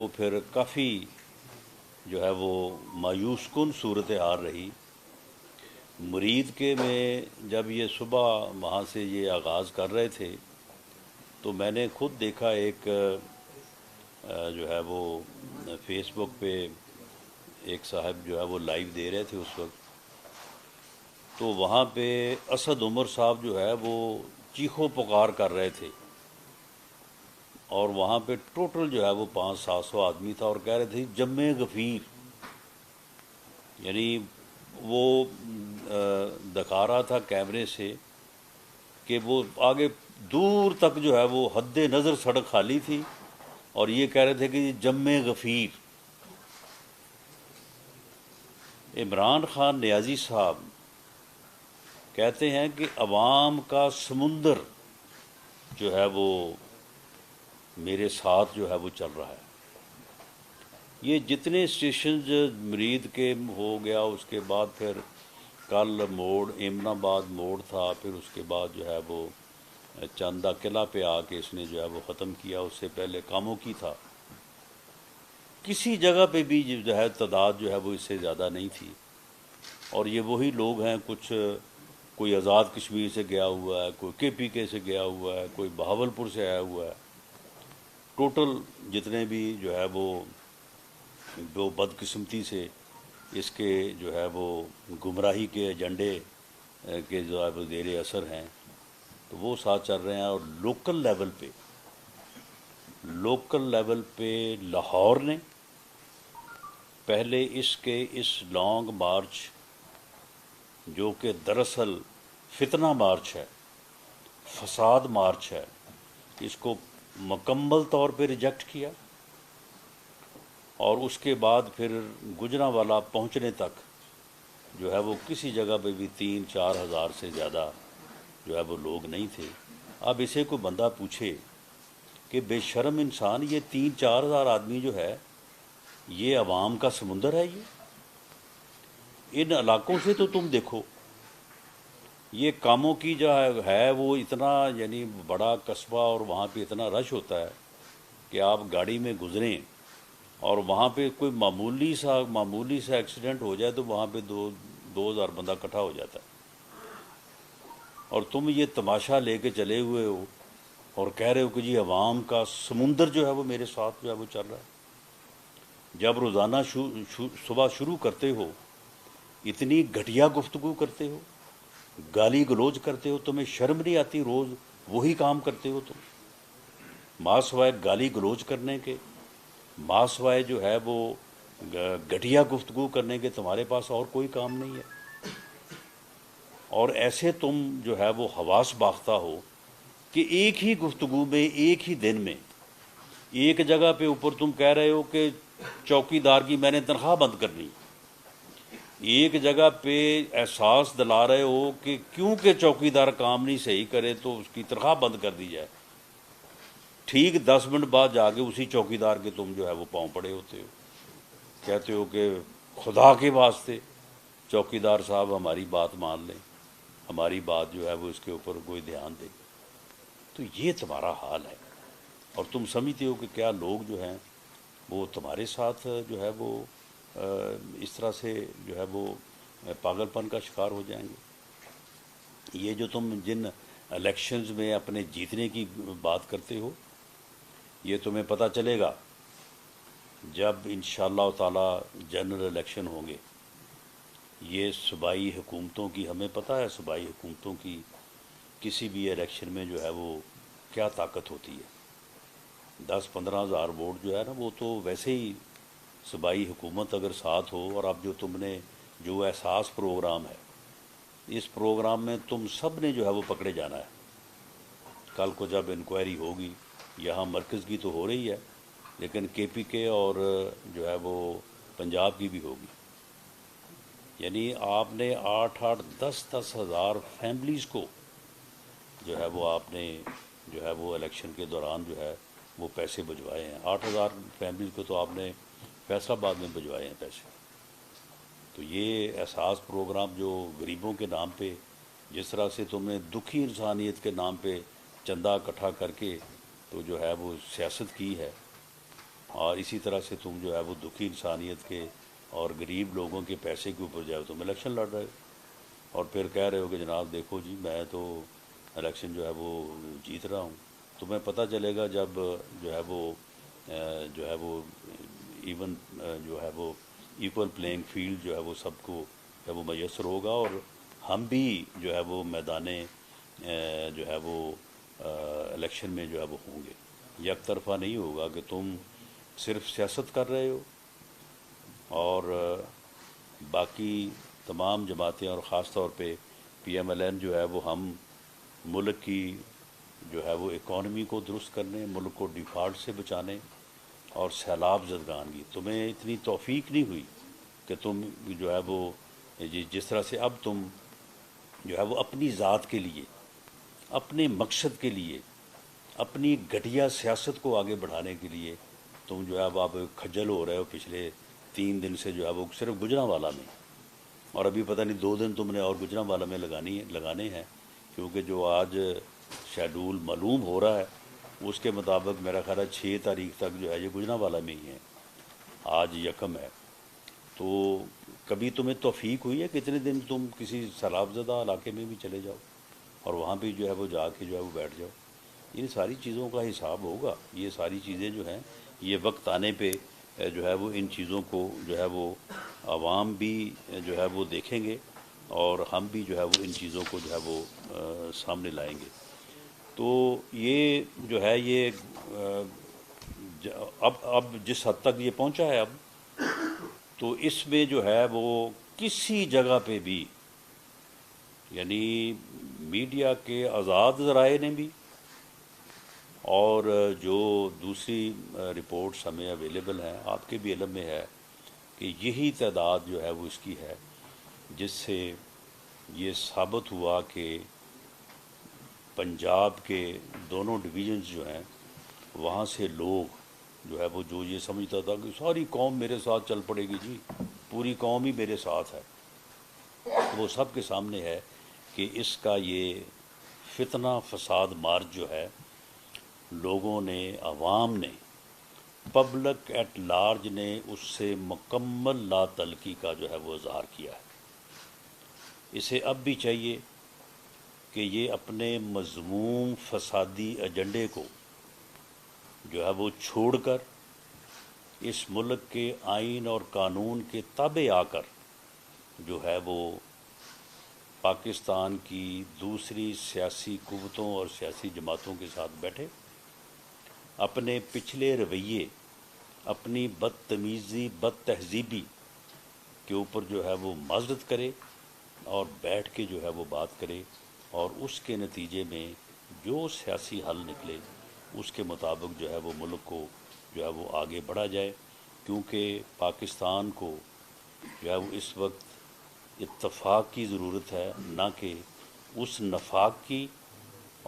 وہ پھر کافی جو ہے وہ مایوس کن صورت حال رہی۔ مرید کے میں جب یہ صبح وہاں سے یہ آغاز کر رہے تھے تو میں نے خود دیکھا ایک جو ہے وہ فیس بک پہ ایک صاحب جو ہے وہ لائیو دے رہے تھے اس وقت، تو وہاں پہ اسد عمر صاحب جو ہے وہ چیخو پکار کر رہے تھے، اور وہاں پہ ٹوٹل جو ہے وہ 500-700 آدمی تھا، اور کہہ رہے تھے جم غفیر، یعنی وہ دکھا رہا تھا کیمرے سے کہ وہ آگے دور تک جو ہے وہ حد نظر سڑک خالی تھی، اور یہ کہہ رہے تھے کہ یہ جم غفیر۔ عمران خان نیازی صاحب کہتے ہیں کہ عوام کا سمندر جو ہے وہ میرے ساتھ جو ہے وہ چل رہا ہے۔ یہ جتنے اسٹیشنز مرید کے ہو گیا، اس کے بعد پھر کل موڑ ایمن آباد موڑ تھا، پھر اس کے بعد جو ہے وہ چاندہ قلعہ پہ آ کے اس نے جو ہے وہ ختم کیا، اس سے پہلے کاموں کی تھا۔ کسی جگہ پہ بھی جو ہے تعداد جو ہے وہ اس سے زیادہ نہیں تھی، اور یہ وہی لوگ ہیں، کچھ کوئی آزاد کشمیر سے گیا ہوا ہے، کوئی کے پی کے سے گیا ہوا ہے، کوئی بہاولپور سے آیا ہوا ہے۔ ٹوٹل جتنے بھی جو ہے وہ بدقسمتی سے اس کے جو ہے وہ گمراہی کے ایجنڈے کے جو ہے وہ زیر اثر ہیں، تو وہ ساتھ چل رہے ہیں۔ اور لوکل لیول پہ لاہور نے پہلے اس لانگ مارچ جو کہ دراصل فتنہ مارچ ہے، فساد مارچ ہے، اس کو مکمل طور پہ ریجیکٹ کیا، اور اس کے بعد پھر گجرانوالہ پہنچنے تک جو ہے وہ کسی جگہ پہ بھی 3-4 ہزار سے زیادہ جو ہے وہ لوگ نہیں تھے۔ اب اسے کوئی بندہ پوچھے کہ بے شرم انسان، یہ 3-4 ہزار آدمی جو ہے یہ عوام کا سمندر ہے، یہ ان علاقوں سے تو تم دیکھو، یہ کاموں کی جو ہے وہ اتنا یعنی بڑا قصبہ، اور وہاں پہ اتنا رش ہوتا ہے کہ آپ گاڑی میں گزریں اور وہاں پہ کوئی معمولی سا ایکسیڈنٹ ہو جائے تو وہاں پہ 2,000 بندہ اکٹھا ہو جاتا ہے، اور تم یہ تماشا لے کے چلے ہوئے ہو اور کہہ رہے ہو کہ جی عوام کا سمندر جو ہے وہ میرے ساتھ جو ہے وہ چل رہا ہے۔ جب روزانہ صبح شروع کرتے ہو اتنی گھٹیا گفتگو کرتے ہو، گالی گلوچ کرتے ہو، تمہیں شرم نہیں آتی؟ روز وہی کام کرتے ہو تم، ماں سوائے گالی گلوچ کرنے کے، ماں سوائے جو ہے وہ گھٹیا گفتگو کرنے کے تمہارے پاس اور کوئی کام نہیں ہے۔ اور ایسے تم جو ہے وہ حواس باختہ ہو کہ ایک ہی گفتگو میں، ایک ہی دن میں، ایک جگہ پہ اوپر تم کہہ رہے ہو کہ چوکی دار کی میں نے تنخواہ بند کرنی، ایک جگہ پہ احساس دلا رہے ہو کہ کیونکہ چوکی دار کام نہیں صحیح کرے تو اس کی تنخواہ بند کر دی جائے، ٹھیک 10 منٹ بعد جا کے اسی چوکی دار کے تم جو ہے وہ پاؤں پڑے ہوتے ہو، کہتے ہو کہ خدا کے واسطے چوکی دار صاحب ہماری بات مان لیں، ہماری بات جو ہے وہ اس کے اوپر کوئی دھیان دے۔ تو یہ تمہارا حال ہے، اور تم سمجھتے ہو کہ کیا لوگ جو ہیں وہ تمہارے ساتھ جو ہے وہ اس طرح سے جو ہے وہ پاگل پن کا شکار ہو جائیں گے۔ یہ جو تم جن الیکشنز میں اپنے جیتنے کی بات کرتے ہو، یہ تمہیں پتہ چلے گا جب انشاءاللہ تعالی جنرل الیکشن ہوں گے۔ یہ صوبائی حکومتوں کی، ہمیں پتہ ہے صوبائی حکومتوں کی کسی بھی الیکشن میں جو ہے وہ کیا طاقت ہوتی ہے۔ 10-15 ہزار ووٹ جو ہے نا، وہ تو ویسے ہی صوبائی حکومت اگر ساتھ ہو، اور اب جو تم نے جو احساس پروگرام ہے، اس پروگرام میں تم سب نے جو ہے وہ پکڑے جانا ہے۔ کل کو جب انکوائری ہوگی، یہاں مرکز کی تو ہو رہی ہے، لیکن کے پی کے اور جو ہے وہ پنجاب کی بھی ہوگی، یعنی آپ نے 8-10 ہزار فیملیز کو جو ہے وہ آپ نے جو ہے وہ الیکشن کے دوران جو ہے وہ پیسے بھجوائے ہیں۔ 8,000 فیملیز کو تو آپ نے فیصل آباد میں بھجوائے ہیں پیسے۔ تو یہ احساس پروگرام جو غریبوں کے نام پہ، جس طرح سے تم نے دکھی انسانیت کے نام پہ چندہ اکٹھا کر کے تو جو ہے وہ سیاست کی ہے، اور اسی طرح سے تم جو ہے وہ دکھی انسانیت کے اور غریب لوگوں کے پیسے کے اوپر جو ہے تم الیکشن لڑ رہے ہو، اور پھر کہہ رہے ہو کہ جناب دیکھو جی میں تو الیکشن جو ہے وہ جیت رہا ہوں۔ تمہیں پتہ چلے گا جب جو ہے وہ جو ہے وہ ایون جو ہے وہ ایکول پلینگ فیلڈ جو ہے وہ سب کو جو ہے وہ میسر ہوگا، اور ہم بھی جو ہے وہ میدان جو ہے وہ الیکشن میں جو ہے وہ ہوں گے۔ یک طرفہ نہیں ہوگا کہ تم صرف سیاست کر رہے ہو اور باقی تمام جماعتیں اور خاص طور پہ پی ایم ایل این جو ہے وہ ہم ملک کی جو ہے وہ اکانومی کو درست کرنے، ملک کو ڈیفالٹ سے بچانے اور سیلاب زدگانگی، تمہیں اتنی توفیق نہیں ہوئی کہ تم جو ہے وہ جس طرح سے اب تم جو ہے وہ اپنی ذات کے لیے، اپنے مقصد کے لیے، اپنی گھٹیا سیاست کو آگے بڑھانے کے لیے تم جو ہے اب آپ کھجل ہو رہے ہو پچھلے 3 دن سے جو ہے وہ صرف گجرانوالہ میں، اور ابھی پتہ نہیں 2 دن تم نے اور گجرانوالہ میں لگانے ہیں، کیونکہ جو آج شیڈول معلوم ہو رہا ہے اس کے مطابق میرا خیال ہے 6 تاریخ تک جو ہے یہ گجرانوالہ میں ہی ہے، آج یکم ہے۔ تو کبھی تمہیں توفیق ہوئی ہے کہ اتنے دن تم کسی سیلاب زدہ علاقے میں بھی چلے جاؤ اور وہاں بھی جو ہے وہ جا کے جو ہے وہ بیٹھ جاؤ؟ ان ساری چیزوں کا حساب ہوگا، یہ ساری چیزیں جو ہیں یہ وقت آنے پہ جو ہے وہ ان چیزوں کو جو ہے وہ عوام بھی جو ہے وہ دیکھیں گے اور ہم بھی جو ہے وہ ان چیزوں کو جو ہے وہ سامنے لائیں گے۔ تو یہ جو ہے یہ اب جس حد تک یہ پہنچا ہے اب، تو اس میں جو ہے وہ کسی جگہ پہ بھی، یعنی میڈیا کے آزاد ذرائع نے بھی اور جو دوسری رپورٹس ہمیں اویلیبل ہیں، آپ کے بھی علم میں ہے کہ یہی تعداد جو ہے وہ اس کی ہے، جس سے یہ ثابت ہوا کہ پنجاب کے دونوں ڈویژنز جو ہیں وہاں سے لوگ جو ہے وہ جو یہ سمجھتا تھا کہ ساری قوم میرے ساتھ چل پڑے گی، جی پوری قوم ہی میرے ساتھ ہے، وہ سب کے سامنے ہے کہ اس کا یہ فتنہ فساد مارچ جو ہے لوگوں نے، عوام نے، پبلک ایٹ لارج نے اس سے مکمل لا تعلقی کا جو ہے وہ اظہار کیا ہے۔ اسے اب بھی چاہیے کہ یہ اپنے مذموم فسادی ایجنڈے کو جو ہے وہ چھوڑ کر اس ملک کے آئین اور قانون کے تابع آ کر جو ہے وہ پاکستان کی دوسری سیاسی قوتوں اور سیاسی جماعتوں کے ساتھ بیٹھے، اپنے پچھلے رویے، اپنی بدتمیزی، بد تہذیبی کے اوپر جو ہے وہ معذرت کرے اور بیٹھ کے جو ہے وہ بات کرے، اور اس کے نتیجے میں جو سیاسی حل نکلے اس کے مطابق جو ہے وہ ملک کو جو ہے وہ آگے بڑھا جائے، کیونکہ پاکستان کو جو ہے وہ اس وقت اتفاق کی ضرورت ہے، نہ کہ اس نفاق کی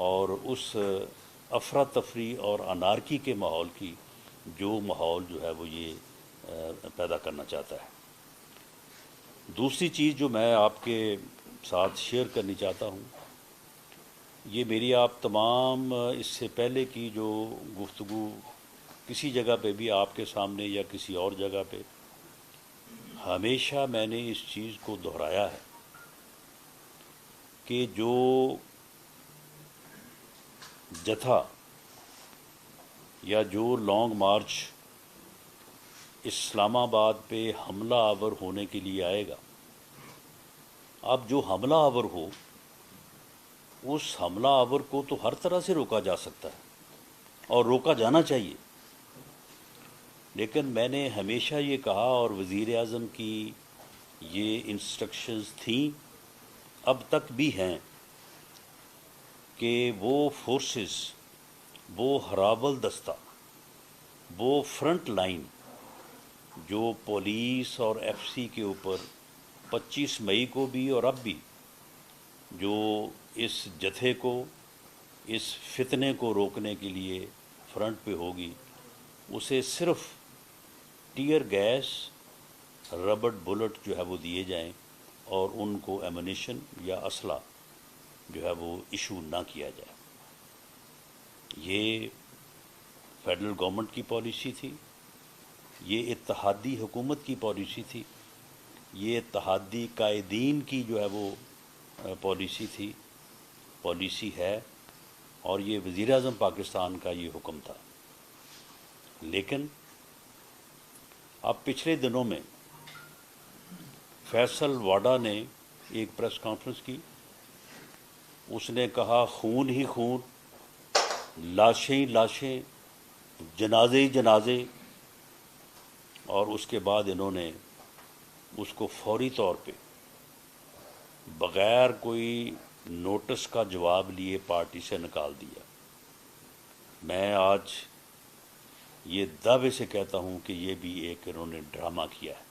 اور اس افراتفری اور انارکی کے ماحول کی جو ماحول جو ہے وہ یہ پیدا کرنا چاہتا ہے۔ دوسری چیز جو میں آپ کے ساتھ شیئر کرنی چاہتا ہوں، یہ میری آپ تمام اس سے پہلے کی جو گفتگو کسی جگہ پہ بھی آپ کے سامنے یا کسی اور جگہ پہ، ہمیشہ میں نے اس چیز کو دہرایا ہے کہ جو جتھا یا جو لانگ مارچ اسلام آباد پہ حملہ آور ہونے کے لیے آئے گا، اب جو حملہ آور ہو اس حملہ آور کو تو ہر طرح سے روکا جا سکتا ہے اور روکا جانا چاہیے، لیکن میں نے ہمیشہ یہ کہا اور وزیر اعظم کی یہ انسٹرکشنز تھیں، اب تک بھی ہیں، کہ وہ فورسز، وہ ہراول دستہ، وہ فرنٹ لائن جو پولیس اور ایف سی کے اوپر 25 مئی کو بھی اور اب بھی جو اس جتھے کو، اس فتنے کو روکنے کے لیے فرنٹ پہ ہوگی، اسے صرف ٹیئر گیس، ربڑ بلٹ جو ہے وہ دیے جائیں اور ان کو ایمونیشن یا اسلحہ جو ہے وہ ایشو نہ کیا جائے۔ یہ فیڈرل گورنمنٹ کی پالیسی تھی، یہ اتحادی حکومت کی پالیسی تھی، یہ اتحادی قائدین کی جو ہے وہ پالیسی ہے، اور یہ وزیر اعظم پاکستان کا یہ حکم تھا۔ لیکن اب پچھلے دنوں میں فیصل واڈا نے ایک پریس کانفرنس کی، اس نے کہا خون ہی خون، لاشیں ہی لاشیں، جنازے ہی جنازے، اور اس کے بعد انہوں نے اس کو فوری طور پہ بغیر کوئی نوٹس کا جواب لیے پارٹی سے نکال دیا۔ میں آج یہ دعوے سے کہتا ہوں کہ یہ بھی ایک انہوں نے ڈرامہ کیا ہے۔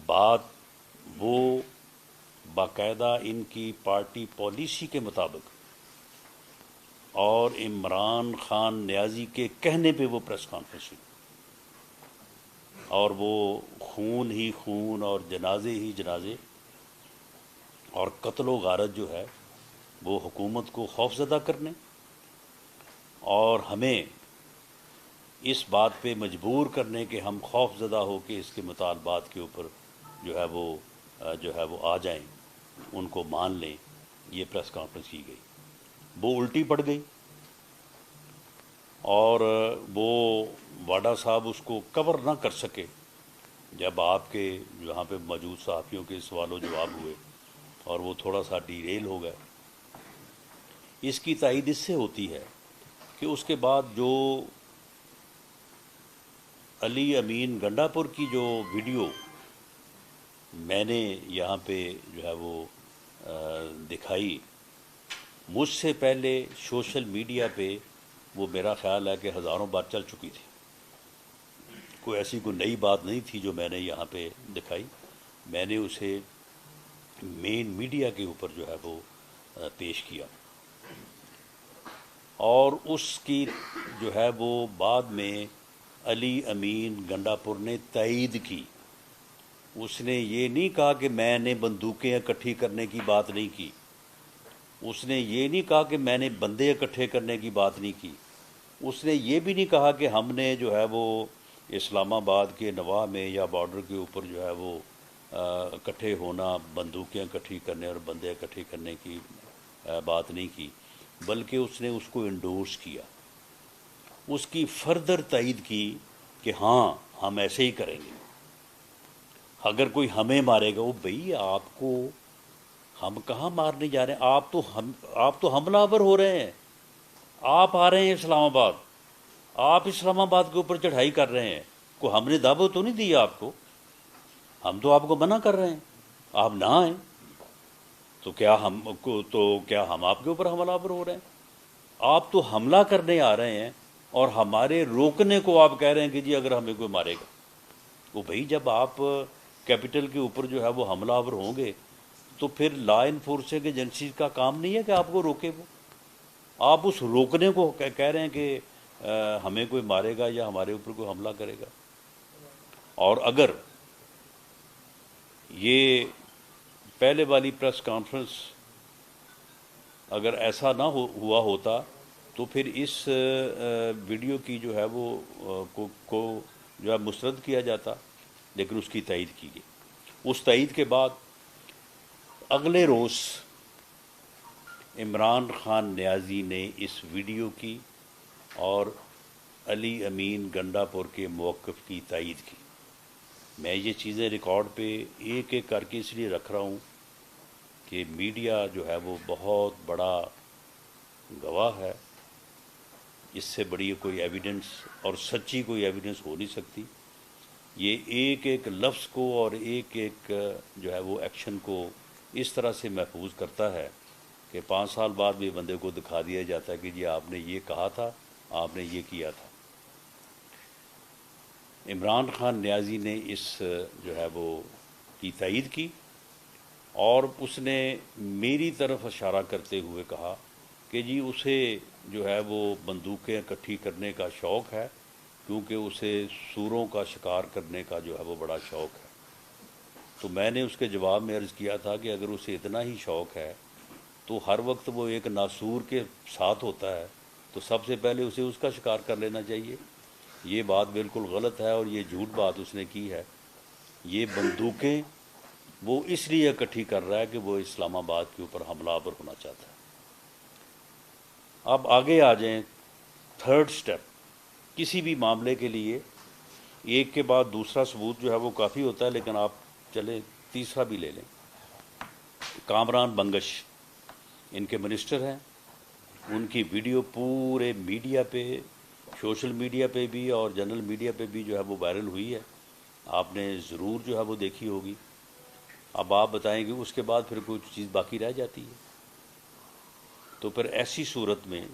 بات وہ باقاعدہ ان کی پارٹی پالیسی کے مطابق اور عمران خان نیازی کے کہنے پہ وہ پریس کانفرنس ہوئی، اور وہ خون ہی خون اور جنازے ہی جنازے اور قتل و غارت جو ہے وہ حکومت کو خوفزدہ کرنے اور ہمیں اس بات پہ مجبور کرنے کہ ہم خوف زدہ ہو کے اس کے مطالبات کے اوپر جو ہے وہ آ جائیں، ان کو مان لیں، یہ پریس کانفرنس کی گئی۔ وہ الٹی پڑ گئی، اور وہ واڈا صاحب اس کو کور نہ کر سکے جب آپ کے یہاں پہ موجود صحافیوں کے سوال و جواب ہوئے، اور وہ تھوڑا سا ڈیریل ہو گئے۔ اس کی تائید اس سے ہوتی ہے کہ اس کے بعد جو علی امین گنڈا پور کی جو ویڈیو میں نے یہاں پہ جو ہے وہ دکھائی، مجھ سے پہلے سوشل میڈیا پہ وہ میرا خیال ہے کہ ہزاروں بار چل چکی تھی، کوئی ایسی کوئی نئی بات نہیں تھی جو میں نے یہاں پہ دکھائی۔ میں نے اسے مین میڈیا کے اوپر جو ہے وہ پیش کیا، اور اس کی جو ہے وہ بعد میں علی امین گنڈا پور نے تائید کی۔ اس نے یہ نہیں کہا کہ میں نے بندوقیں اکٹھی کرنے کی بات نہیں کی، اس نے یہ نہیں کہا کہ میں نے بندے اکٹھے کرنے کی بات نہیں کی، اس نے یہ بھی نہیں کہا کہ ہم نے جو ہے وہ اسلام آباد کے نواح میں یا بارڈر کے اوپر جو ہے وہ اکٹھے ہونا، بندوقیں اکٹھی کرنے اور بندے اکٹھے کرنے کی بات نہیں کی، بلکہ اس نے اس کو انڈورس کیا، اس کی فردر تائید کی کہ ہاں ہم ایسے ہی کریں گے۔ اگر کوئی ہمیں مارے گا، وہ بھئی آپ کو ہم کہاں مارنے جا رہے ہیں، آپ تو حملہ آور ہو رہے ہیں، آپ آ رہے ہیں اسلام آباد، آپ اسلام آباد کے اوپر چڑھائی کر رہے ہیں، کو ہم نے دعوت تو نہیں دی آپ کو، ہم تو آپ کو منع کر رہے ہیں آپ نہ آئیں، تو کیا ہم آپ کے اوپر حملہ آور ہو رہے ہیں؟ آپ تو حملہ کرنے آ رہے ہیں اور ہمارے روکنے کو آپ کہہ رہے ہیں کہ جی اگر ہمیں کوئی مارے گا۔ وہ بھائی جب آپ کیپٹل کے اوپر جو ہے وہ حملہ آور ہوں گے تو پھر لا انفورسنگ ایجنسیز کا کام نہیں ہے کہ آپ کو روکے، وہ آپ اس روکنے کو کہہ رہے ہیں کہ ہمیں کوئی مارے گا یا ہمارے اوپر کوئی حملہ کرے گا۔ اور اگر یہ پہلے والی پریس کانفرنس اگر ایسا نہ ہوا ہوتا تو پھر اس ویڈیو کی جو ہے وہ کو جو ہے مسترد کیا جاتا، لیکن اس کی تائید کی گئی۔ اس تائید کے بعد اگلے روز عمران خان نیازی نے اس ویڈیو کی اور علی امین گنڈا پور کے موقف کی تائید کی۔ میں یہ چیزیں ریکارڈ پہ ایک ایک کر کے اس لیے رکھ رہا ہوں کہ میڈیا جو ہے وہ بہت بڑا گواہ ہے، اس سے بڑی کوئی ایویڈنس اور سچی کوئی ایویڈنس ہو نہیں سکتی۔ یہ ایک ایک لفظ کو اور ایک ایک جو ہے وہ ایکشن کو اس طرح سے محفوظ کرتا ہے کہ 5 سال بعد بھی بندے کو دکھا دیا جاتا ہے کہ جی آپ نے یہ کہا تھا، آپ نے یہ کیا تھا۔ عمران خان نیازی نے اس جو ہے وہ کی تائید کی، اور اس نے میری طرف اشارہ کرتے ہوئے کہا کہ جی اسے جو ہے وہ بندوقیں اکٹھی کرنے کا شوق ہے، کیونکہ اسے سوروں کا شکار کرنے کا جو ہے وہ بڑا شوق ہے۔ تو میں نے اس کے جواب میں عرض کیا تھا کہ اگر اسے اتنا ہی شوق ہے تو ہر وقت وہ ایک ناسور کے ساتھ ہوتا ہے، تو سب سے پہلے اسے اس کا شکار کر لینا چاہیے۔ یہ بات بالکل غلط ہے اور یہ جھوٹ بات اس نے کی ہے. یہ بندوقیں وہ اس لیے اکٹھی کر رہا ہے کہ وہ اسلام آباد کے اوپر حملہ آور ہونا چاہتا ہے. اب آگے آ جائیں. تھرڈ سٹیپ کسی بھی معاملے کے لیے ایک کے بعد دوسرا ثبوت جو ہے وہ کافی ہوتا ہے، لیکن آپ چلیں تیسرا بھی لے لیں. کامران بنگش ان کے منسٹر ہیں، ان کی ویڈیو پورے میڈیا پہ، سوشل میڈیا پہ بھی اور جنرل میڈیا پہ بھی جو ہے وہ وائرل ہوئی ہے. آپ نے ضرور جو ہے وہ دیکھی ہوگی. اب آپ بتائیں گے اس کے بعد پھر کوئی چیز باقی رہ جاتی ہے. تو پھر ایسی صورت میں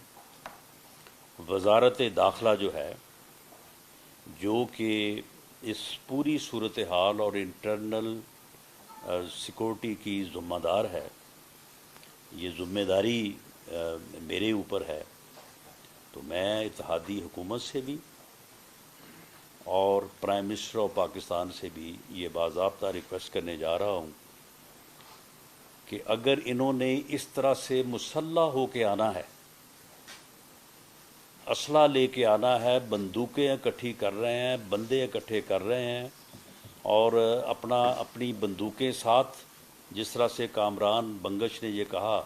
وزارت داخلہ جو ہے، جو کہ اس پوری صورتحال اور انٹرنل سیکورٹی کی ذمہ دار ہے، یہ ذمہ داری میرے اوپر ہے. تو میں اتحادی حکومت سے بھی اور پرائم منسٹر آف پاکستان سے بھی یہ باضابطہ ریکویسٹ کرنے جا رہا ہوں کہ اگر انہوں نے اس طرح سے مسلح ہو کے آنا ہے، اسلحہ لے کے آنا ہے، بندوقیں اکٹھی کر رہے ہیں، بندے اکٹھے کر رہے ہیں، اور اپنی بندوقیں ساتھ، جس طرح سے کامران بنگش نے یہ کہا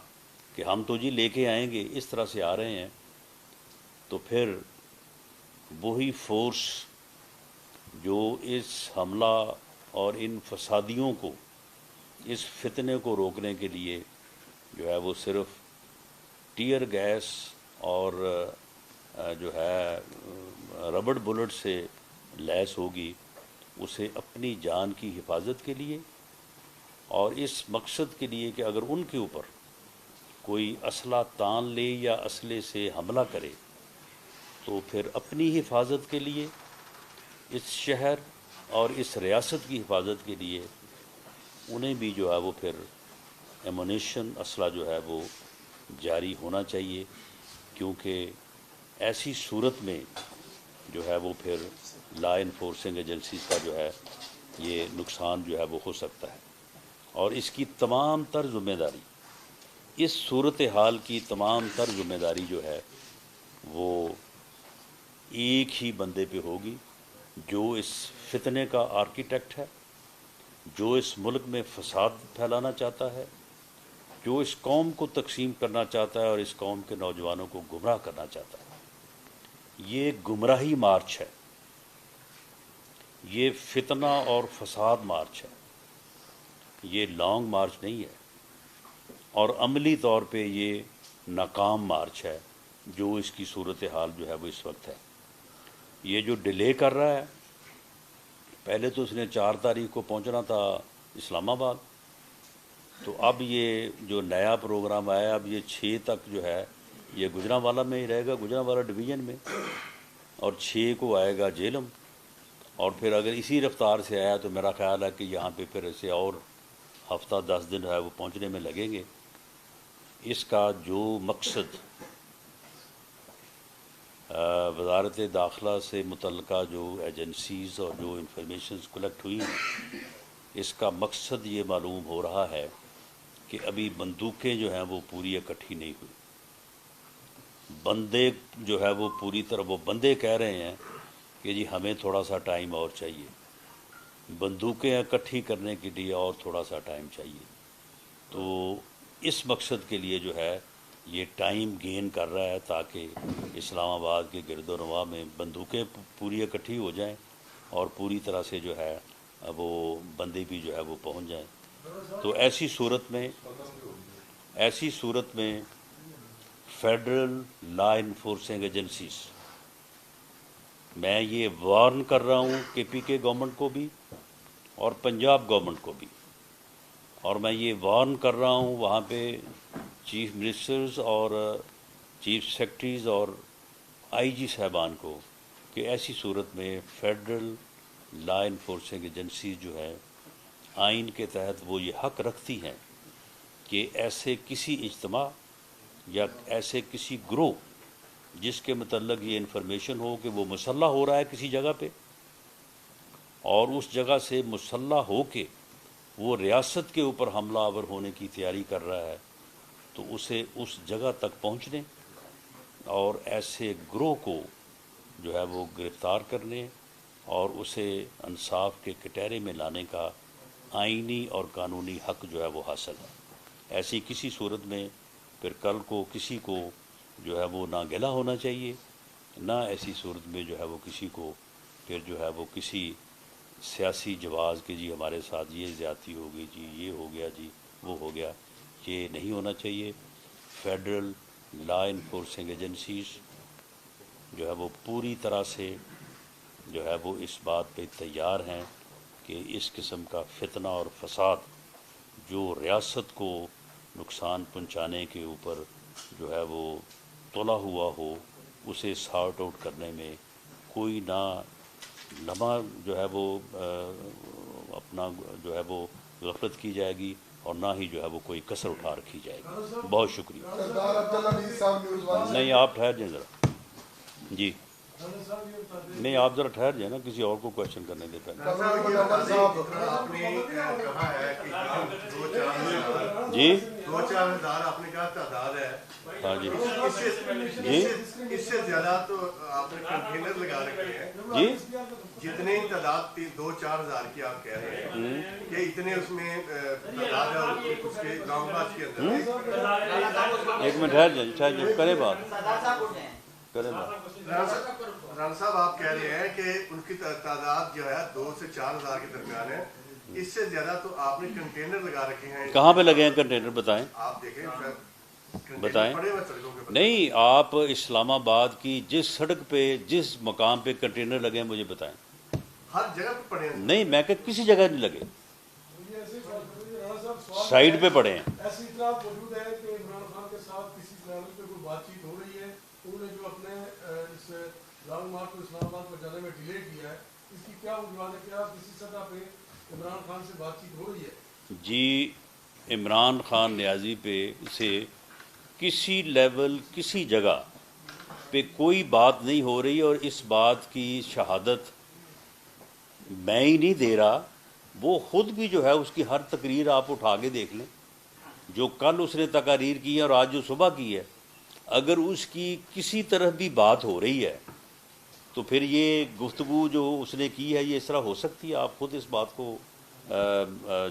کہ ہم تو جی لے کے آئیں گے، اس طرح سے آ رہے ہیں، تو پھر وہی فورس جو اس حملہ اور ان فسادیوں کو، اس فتنے کو روکنے کے لیے جو ہے وہ صرف ٹیئر گیس اور جو ہے ربڑ بلٹ سے لیس ہوگی، اسے اپنی جان کی حفاظت کے لیے اور اس مقصد کے لیے کہ اگر ان کے اوپر کوئی اسلحہ تان لے یا اسلحے سے حملہ کرے تو پھر اپنی حفاظت کے لیے، اس شہر اور اس ریاست کی حفاظت کے لیے انہیں بھی جو ہے وہ پھر ایمونیشن، اسلحہ جو ہے وہ جاری ہونا چاہیے. کیونکہ ایسی صورت میں جو ہے وہ پھر لا انفورسنگ ایجنسیز کا جو ہے یہ نقصان جو ہے وہ ہو سکتا ہے. اور اس کی تمام تر ذمہ داری، اس صورتحال کی تمام تر ذمہ داری جو ہے وہ ایک ہی بندے پہ ہوگی، جو اس فتنے کا آرکیٹیکٹ ہے، جو اس ملک میں فساد پھیلانا چاہتا ہے، جو اس قوم کو تقسیم کرنا چاہتا ہے اور اس قوم کے نوجوانوں کو گمراہ کرنا چاہتا ہے. یہ گمراہی مارچ ہے، یہ فتنہ اور فساد مارچ ہے، یہ لانگ مارچ نہیں ہے، اور عملی طور پہ یہ ناکام مارچ ہے جو اس کی صورتحال جو ہے وہ اس وقت ہے. یہ جو ڈیلے کر رہا ہے، پہلے تو اس نے 4 تاریخ کو پہنچنا تھا اسلام آباد، تو اب یہ جو نیا پروگرام آیا، اب یہ 6 تک جو ہے یہ گجرانوالہ میں ہی رہے گا، گجرانوالہ ڈویژن میں، اور 6 کو آئے گا جیلم. اور پھر اگر اسی رفتار سے آیا تو میرا خیال ہے کہ یہاں پہ پھر اسے اور ہفتہ 10 دن ہے وہ پہنچنے میں لگیں گے. اس کا جو مقصد وزارت داخلہ سے متعلقہ جو ایجنسیز اور جو انفارمیشنز کلیکٹ ہوئی ہیں، اس کا مقصد یہ معلوم ہو رہا ہے کہ ابھی بندوقیں جو ہیں وہ پوری اکٹھی نہیں ہوئی. بندے جو ہے وہ پوری طرح، وہ بندے کہہ رہے ہیں کہ جی ہمیں تھوڑا سا ٹائم اور چاہیے، بندوقیں اکٹھی کرنے کے لیے اور تھوڑا سا ٹائم چاہیے. تو اس مقصد کے لیے جو ہے یہ ٹائم گین کر رہا ہے تاکہ اسلام آباد کے گرد و نواح میں بندوقیں پوری اکٹھی ہو جائیں اور پوری طرح سے جو ہے وہ بندے بھی جو ہے وہ پہنچ جائیں. تو ایسی صورت میں فیڈرل لا انفورسنگ ایجنسیز، میں یہ وارن کر رہا ہوں کے پی کے گورنمنٹ کو بھی اور پنجاب گورنمنٹ کو بھی، اور میں یہ وارن کر رہا ہوں وہاں پہ چیف منسٹرز اور چیف سیکرٹریز اور آئی جی صاحبان کو، کہ ایسی صورت میں فیڈرل لا انفورسنگ ایجنسیز جو ہے آئین کے تحت وہ یہ حق رکھتی ہیں کہ ایسے کسی اجتماع یا ایسے کسی گروہ جس کے متعلق یہ انفارمیشن ہو کہ وہ مسلح ہو رہا ہے کسی جگہ پہ، اور اس جگہ سے مسلح ہو کے وہ ریاست کے اوپر حملہ آور ہونے کی تیاری کر رہا ہے، تو اسے اس جگہ تک پہنچنے اور ایسے گروہ کو جو ہے وہ گرفتار کرنے اور اسے انصاف کے کٹہرے میں لانے کا آئینی اور قانونی حق جو ہے وہ حاصل ہے۔ ایسی کسی صورت میں پھر کل کو کسی کو جو ہے وہ نہ گلا ہونا چاہیے، نہ ایسی صورت میں جو ہے وہ کسی کو پھر جو ہے وہ کسی سیاسی جواز کے جی ہمارے ساتھ یہ زیادتی ہو گئی جی، یہ ہو گیا جی، وہ ہو گیا، یہ نہیں ہونا چاہیے۔ فیڈرل لا انفورسنگ ایجنسیز جو ہے وہ پوری طرح سے جو ہے وہ اس بات پہ تیار ہیں کہ اس قسم کا فتنہ اور فساد جو ریاست کو نقصان پہنچانے کے اوپر جو ہے وہ تلا ہوا ہو، اسے سارٹ آؤٹ کرنے میں کوئی نہ لمحہ جو ہے وہ اپنا جو ہے وہ غفلت کی جائے گی، اور نہ ہی جو ہے وہ کوئی کسر اٹھا رکھی جائے گی۔ بہت شکریہ۔ نہیں آپ ٹھہر جائیں ذرا، جی نہیں آپ ذرا ٹھہر جائیں نا، کسی اور کو کوشچن کرنے دے پہلے۔ جی 2-4 ہزار آپ نے کہا تعداد ہے، ہاں جی جی اس سے زیادہ تو آپ نے کنٹینر لگا رکھے ہیں جی جتنی تعداد 2-4 ہزار کی آپ کہہ رہے ہیں کہ اتنے اس میں تعداد ہے اس کے گاؤں پاس کے اندر۔ ایک منٹ ٹھہر جائیں کرے بات کرے بات۔ ران صاحب آپ کہہ رہے ہیں کہ ان کی تعداد جو ہے 2 سے 4 ہزار کے درمیان ہے، اس سے زیادہ تو آپ نے کنٹینر لگا رکھے ہیں۔ کہاں پہ لگے ہیں کنٹینر بتائیں؟ آپ دیکھیں بتائیں۔ نہیں آپ اسلام آباد کی جس سڑک پہ جس مقام پہ کنٹینر لگے ہیں مجھے بتائیں۔ ہر جگہ پہ پڑے ہیں؟ نہیں میں کہ کسی جگہ نہیں لگے، سائڈ پہ پڑے ہیں۔ ایسی اطلاعات موجود ہے کہ عمران خان کے ساتھ کسی لیول پہ کوئی بات چیت ہو رہی ہے، انہوں نے جو اپنے اس لانگ مارچ کو اسلام آباد میں جانے میں ڈیلے کیا ہے، اس کی کیا وجوہات ہے؟ کیا کسی سطح پہ عمران خان سے بات چیت ہو رہی ہے؟ جی عمران خان نیازی پہ سے کسی لیول کسی جگہ پہ کوئی بات نہیں ہو رہی، اور اس بات کی شہادت میں ہی نہیں دے رہا، وہ خود بھی جو ہے اس کی ہر تقریر آپ اٹھا کے دیکھ لیں، جو کل اس نے تقاریر کی ہے اور آج جو صبح کی ہے، اگر اس کی کسی طرح بھی بات ہو رہی ہے تو پھر یہ گفتگو جو اس نے کی ہے یہ اس طرح ہو سکتی ہے؟ آپ خود اس بات کو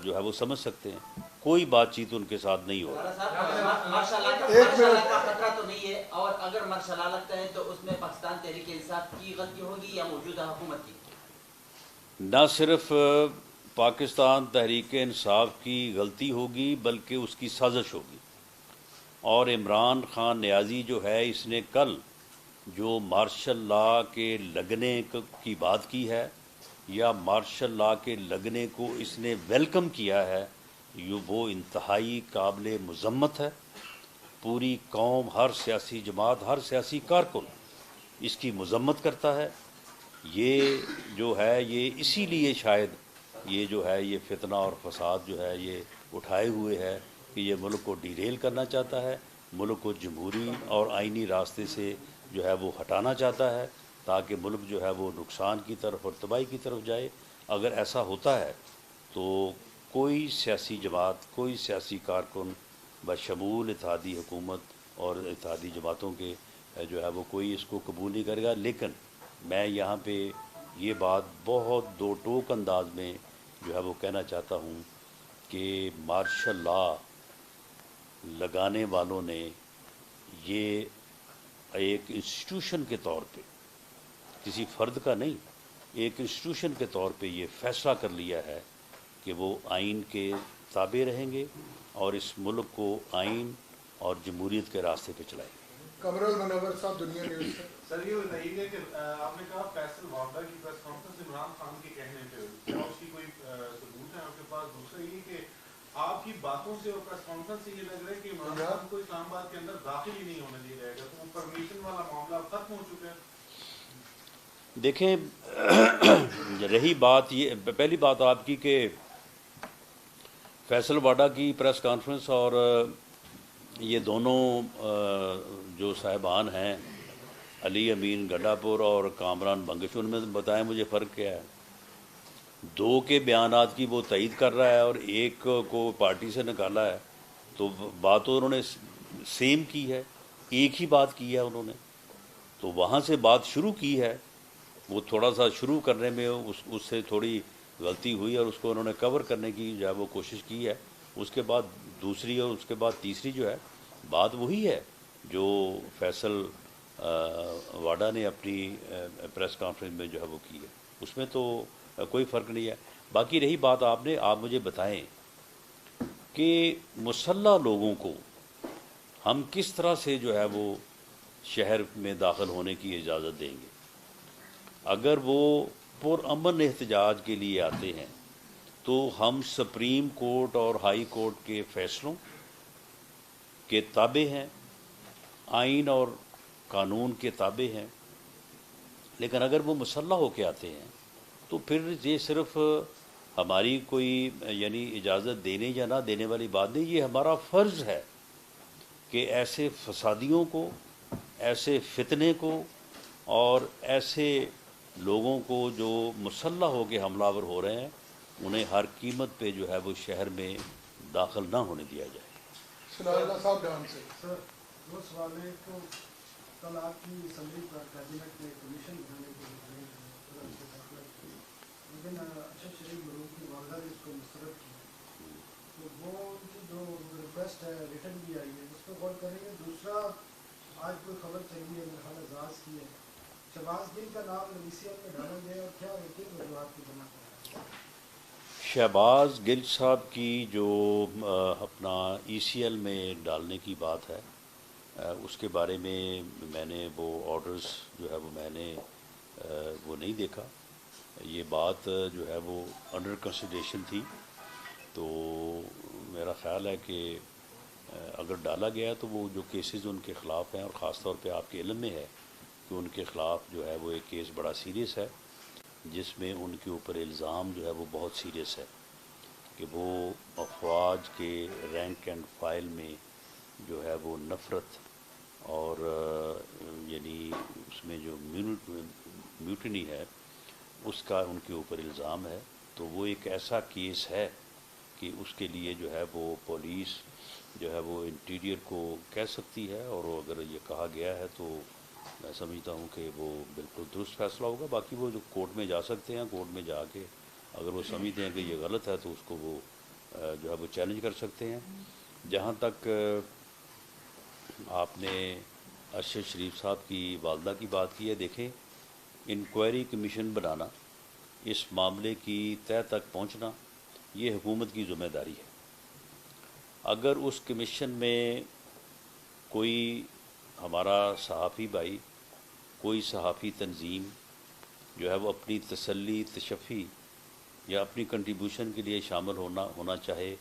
جو ہے وہ سمجھ سکتے ہیں، کوئی بات چیت ان کے ساتھ نہیں ہو رہی۔ مارشل کا خطرہ تو نہیں ہے، اور اگر مارشل لگتا ہے تو اس میں پاکستان تحریک انصاف کی غلطی ہوگی یا موجودہ حکومت کی؟ نہ صرف پاکستان تحریک انصاف کی غلطی ہوگی بلکہ اس کی سازش ہوگی، اور عمران خان نیازی جو ہے اس نے کل جو مارشل لا کے لگنے کی بات کی ہے یا مارشل لا کے لگنے کو اس نے ویلکم کیا ہے، وہ انتہائی قابل مذمت ہے۔ پوری قوم، ہر سیاسی جماعت، ہر سیاسی کارکن اس کی مذمت کرتا ہے۔ یہ جو ہے یہ اسی لیے شاید یہ جو ہے یہ فتنہ اور فساد جو ہے یہ اٹھائے ہوئے ہے کہ یہ ملک کو ڈیریل کرنا چاہتا ہے، ملک کو جمہوری اور آئینی راستے سے جو ہے وہ ہٹانا چاہتا ہے تاکہ ملک جو ہے وہ نقصان کی طرف اور تباہی کی طرف جائے۔ اگر ایسا ہوتا ہے تو کوئی سیاسی جماعت، کوئی سیاسی کارکن بشمول اتحادی حکومت اور اتحادی جماعتوں کے جو ہے وہ کوئی اس کو قبول نہیں کرے گا۔ لیکن میں یہاں پہ یہ بات بہت دو ٹوک انداز میں جو ہے وہ کہنا چاہتا ہوں کہ مارشل لا لگانے والوں نے یہ ایک انسٹیٹیوشن کے طور پہ، کسی فرد کا نہیں، ایک انسٹیٹیوشن کے طور پہ یہ فیصلہ کر لیا ہے کہ وہ آئین کے تابع رہیں گے اور اس ملک کو آئین اور جمہوریت کے راستے پہ چلائیں گے۔ کمرل منور صاحب، دنیا نیوز سے۔ سر یہ بتائیے کہ آپ نے کہا فیصل وابڈا کی پریس کانفرنس عمران خان کے کہنے پہ ہوئی، کیا اس کی کوئی ثبوت ہے آپ کے پاس؟ دوسرا یہ کہ آپ کی باتوں سے اور پریس کانفرنس سے یہ لگ رہا ہے کہ عمران خان کو اسلام آباد کے اندر داخل ہی نہیں ہونے دیا جائے گا، تو وہ پرمیشن والا معاملہ اب ختم ہو چکا ہے۔ دیکھیں رہی بات یہ پہلی بات آپ کی کہ فیصل واڈا کی پریس کانفرنس اور یہ دونوں جو صاحبان ہیں علی امین گڈھا پور اور کامران بنگش، ان میں بتائیں مجھے فرق کیا ہے؟ دو کے بیانات کی وہ تائید کر رہا ہے اور ایک کو پارٹی سے نکالا ہے، تو بات تو انہوں نے سیم کی ہے، ایک ہی بات کی ہے انہوں نے۔ تو وہاں سے بات شروع کی ہے. وہ تھوڑا سا شروع کرنے میں اس سے تھوڑی غلطی ہوئی اور اس کو انہوں نے کور کرنے کی جو ہے وہ کوشش کی ہے. اس کے بعد دوسری اور اس کے بعد تیسری جو ہے بات وہی ہے جو فیصل واڈا نے اپنی پریس کانفرنس میں جو ہے وہ کی ہے. اس میں تو کوئی فرق نہیں ہے. باقی رہی بات آپ مجھے بتائیں کہ مسلح لوگوں کو ہم کس طرح سے جو ہے وہ شہر میں داخل ہونے کی اجازت دیں گے؟ اگر وہ پرامن احتجاج کے لیے آتے ہیں تو ہم سپریم کورٹ اور ہائی کورٹ کے فیصلوں کے تابع ہیں، آئین اور قانون کے تابع ہیں. لیکن اگر وہ مسلح ہو کے آتے ہیں تو پھر یہ صرف ہماری کوئی یعنی اجازت دینے یا نہ دینے والی بات نہیں. یہ ہمارا فرض ہے کہ ایسے فسادیوں کو، ایسے فتنے کو اور ایسے لوگوں کو جو مسلح ہو کے حملہ آور ہو رہے ہیں انہیں ہر قیمت پہ جو ہے وہ شہر میں داخل نہ ہونے دیا جائے. اللہ صاحب ڈان سے سر وہ سوال ہے تو کل آپ کی اسمبلی پر کابینٹ نے کمیشن بنانے کے لیے لیکن ارشد شریف مرحوم کی والدہ نے اس کو مسترد کیا، تو وہ ان کی جو ریکویسٹ ہے ریٹرن بھی آئی ہے اس پہ غور کریں گے. دوسرا آج کوئی خبر چلی ہے میرا خیال اعزاز کی ہے، شہباز گل کا نام ECL میں ڈالا گیا اور کیا کن وجوہات کی بنا پر؟ شہباز گل صاحب کی جو اپنا ECL میں ڈالنے کی بات ہے اس کے بارے میں نے وہ آرڈرز جو ہے وہ میں نے وہ نہیں دیکھا. یہ بات جو ہے وہ انڈر کنسیڈریشن تھی. تو میرا خیال ہے کہ اگر ڈالا گیا تو وہ جو کیسز ان کے خلاف ہیں اور خاص طور پہ آپ کے علم میں ہے کہ ان کے خلاف جو ہے وہ ایک کیس بڑا سیریس ہے جس میں ان کے اوپر الزام جو ہے وہ بہت سیریس ہے کہ وہ افواج کے رینک اینڈ فائل میں جو ہے وہ نفرت اور یعنی اس میں جو میوٹنی ہے اس کا ان کے اوپر الزام ہے. تو وہ ایک ایسا کیس ہے کہ اس کے لیے جو ہے وہ پولیس جو ہے وہ انٹیریئر کو کہہ سکتی ہے، اور اگر یہ کہا گیا ہے تو میں سمجھتا ہوں کہ وہ بالکل درست فیصلہ ہوگا. باقی وہ جو کورٹ میں جا سکتے ہیں، کورٹ میں جا کے اگر وہ سمجھتے ہیں کہ یہ غلط ہے تو اس کو وہ جو ہے وہ چیلنج کر سکتے ہیں. جہاں تک آپ نے ارشد شریف صاحب کی والدہ کی بات کی ہے، دیکھیں انکوائری کمیشن بنانا، اس معاملے کی تہہ تک پہنچنا یہ حکومت کی ذمہ داری ہے. اگر اس کمیشن میں کوئی ہمارا صحافی بھائی، کوئی صحافی تنظیم جو ہے وہ اپنی تسلی، تشفی یا اپنی کنٹریبیوشن کے لیے شامل ہونا چاہے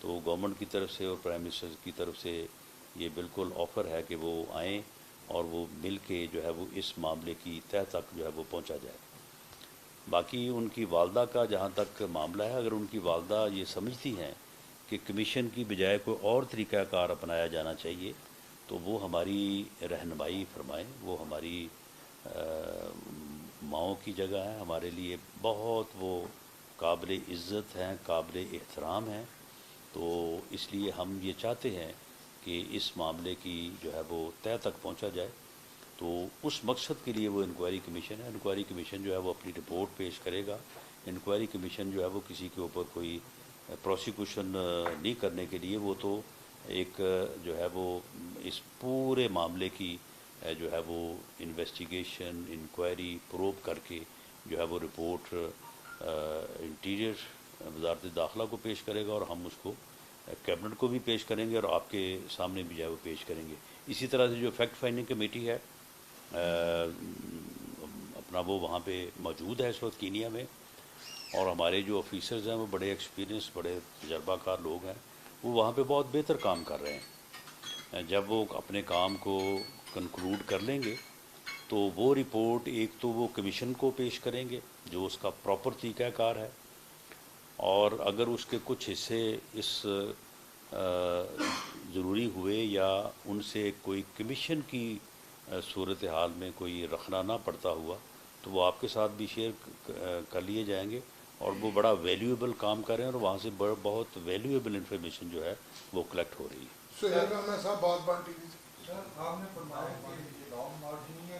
تو گورنمنٹ کی طرف سے اور پرائم منسٹر کی طرف سے یہ بالکل آفر ہے کہ وہ آئیں اور وہ مل کے جو ہے وہ اس معاملے کی تہہ تک جو ہے وہ پہنچا جائے. باقی ان کی والدہ کا جہاں تک معاملہ ہے، اگر ان کی والدہ یہ سمجھتی ہیں کہ کمیشن کی بجائے کوئی اور طریقہ کار اپنایا جانا چاہیے تو وہ ہماری رہنمائی فرمائیں. وہ ہماری ماؤں کی جگہ ہے، ہمارے لیے بہت وہ قابل عزت ہیں، قابل احترام ہیں. تو اس لیے ہم یہ چاہتے ہیں کہ اس معاملے کی جو ہے وہ تہہ تک پہنچا جائے. تو اس مقصد کے لیے وہ انکوائری کمیشن ہے. انکوائری کمیشن جو ہے وہ اپنی رپورٹ پیش کرے گا. انکوائری کمیشن جو ہے وہ کسی کے اوپر کوئی پروسیکیوشن نہیں کرنے کے لیے، وہ تو ایک جو ہے وہ اس پورے معاملے کی جو ہے وہ انویسٹیگیشن، انکوائری، پروب کر کے جو ہے وہ رپورٹ انٹیریئر وزارت داخلہ کو پیش کرے گا، اور ہم اس کو کیبنٹ کو بھی پیش کریں گے اور آپ کے سامنے بھی جو ہے وہ پیش کریں گے. اسی طرح سے جو فیکٹ فائنڈنگ کمیٹی ہے اپنا وہ وہاں پہ موجود ہے اس وقت کینیا میں، اور ہمارے جو آفیسرز ہیں وہ بڑے ایکسپیرینس، بڑے تجربہ کار لوگ ہیں، وہ وہاں پہ بہت بہتر کام کر رہے ہیں. جب وہ اپنے کام کو کنکلوڈ کر لیں گے تو وہ رپورٹ ایک تو وہ کمیشن کو پیش کریں گے جو اس کا پراپر طریقہ کار ہے، اور اگر اس کے کچھ حصے اس ضروری ہوئے یا ان سے کوئی کمیشن کی صورتحال میں کوئی رکھنا نہ پڑتا ہوا تو وہ آپ کے ساتھ بھی شیئر کر لیے جائیں گے. اور وہ بڑا ویلیویبل کام کر رہے ہیں اور وہاں سے بہت ویلیویبل انفارمیشن جو ہے وہ کلیکٹ ہو رہی ہے. سہیل احمد صاحب بات بانٹی. سر آپ نے فرمایا کہ لانگ مارچ نہیں ہے،